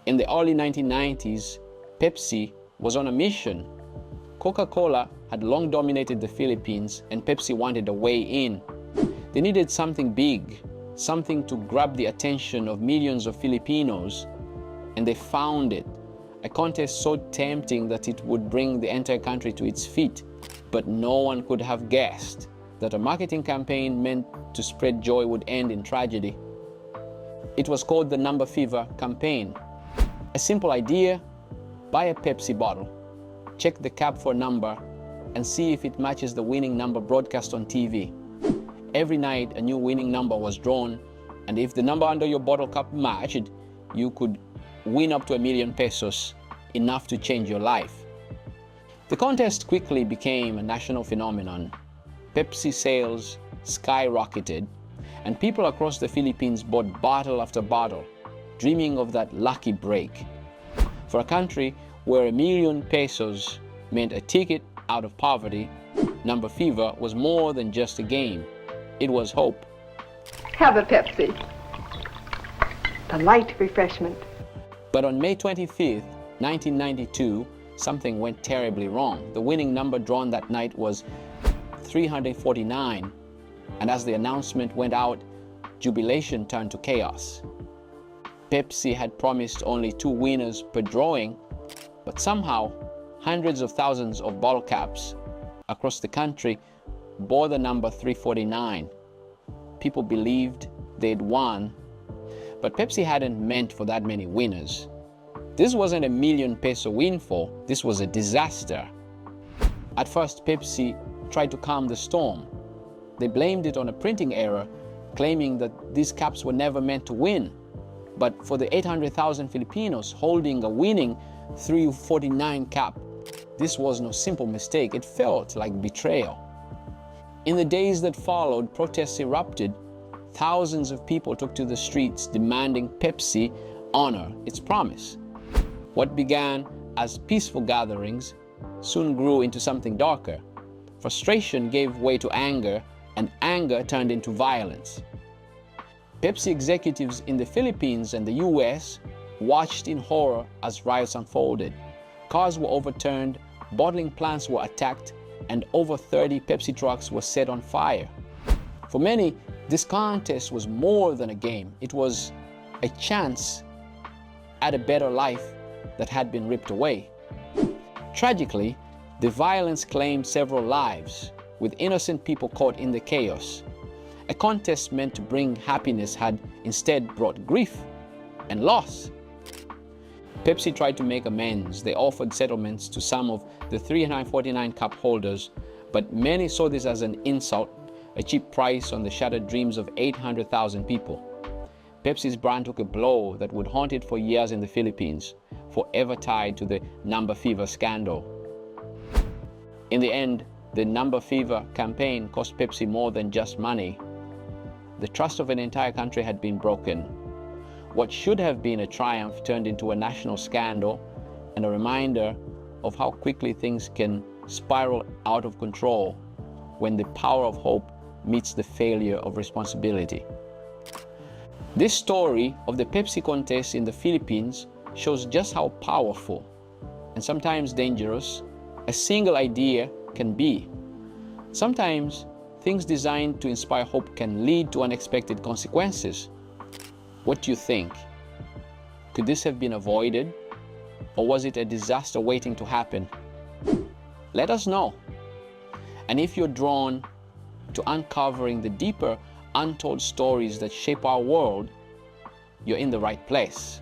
In the early 1990s, Pepsi was on a mission. Coca-Cola had long dominated the Philippines, and Pepsi wanted a way in. They needed something big, something to grab the attention of millions of Filipinos, and they found it. A contest so tempting that it would bring the entire country to its feet. But no one could have guessed that a marketing campaign meant to spread joy would end in tragedy. It was called the Number Fever campaign. A simple idea: buy a Pepsi bottle, check the cap for a number, and see if it matches the winning number broadcast on TV. Every night a new winning number was drawn, and if the number under your bottle cap matched, you could win up to ₱1,000,000, enough to change your life. The contest quickly became a national phenomenon. Pepsi sales skyrocketed, and people across the Philippines bought bottle after bottle, dreaming of that lucky break. For a country where ₱1,000,000 meant a ticket out of poverty, Number Fever was more than just a game. It was hope. Have a Pepsi. A light refreshment. But on May 25th, 1992, something went terribly wrong. The winning number drawn that night was 349, and as the announcement went out, jubilation turned to chaos. Pepsi had promised only 2 winners per drawing, but somehow hundreds of thousands of bottle caps across the country bore the number 349. People believed they'd won, but Pepsi hadn't meant for that many winners. This wasn't a ₱1,000,000 windfall, this was a disaster. At first, Pepsi tried to calm the storm. They blamed it on a printing error, claiming that these caps were never meant to win. But for the 800,000 Filipinos holding a winning 349 cap, this was no simple mistake. It felt like betrayal. In the days that followed, protests erupted. Thousands of people took to the streets demanding Pepsi honor its promise. What began as peaceful gatherings soon grew into something darker. Frustration gave way to anger, and anger turned into violence. Pepsi executives in the Philippines and the US watched in horror as riots unfolded. Cars were overturned, bottling plants were attacked, and over 30 Pepsi trucks were set on fire. For many, this contest was more than a game. It was a chance at a better life that had been ripped away. Tragically, the violence claimed several lives, with innocent people caught in the chaos. A contest meant to bring happiness had instead brought grief and loss. Pepsi tried to make amends. They offered settlements to some of the 349 cup holders, but many saw this as an insult, a cheap price on the shattered dreams of 800,000 people. Pepsi's brand took a blow that would haunt it for years in the Philippines, forever tied to the Number Fever scandal. In the end, the Number Fever campaign cost Pepsi more than just money. The trust of an entire country had been broken. What should have been a triumph turned into a national scandal, and a reminder of how quickly things can spiral out of control when the power of hope meets the failure of responsibility. This story of the Pepsi contest in the Philippines shows just how powerful and sometimes dangerous a single idea can be. Sometimes things designed to inspire hope can lead to unexpected consequences. What do you think? Could this have been avoided? Or was it a disaster waiting to happen? Let us know. And if you're drawn to uncovering the deeper, untold stories that shape our world, you're in the right place.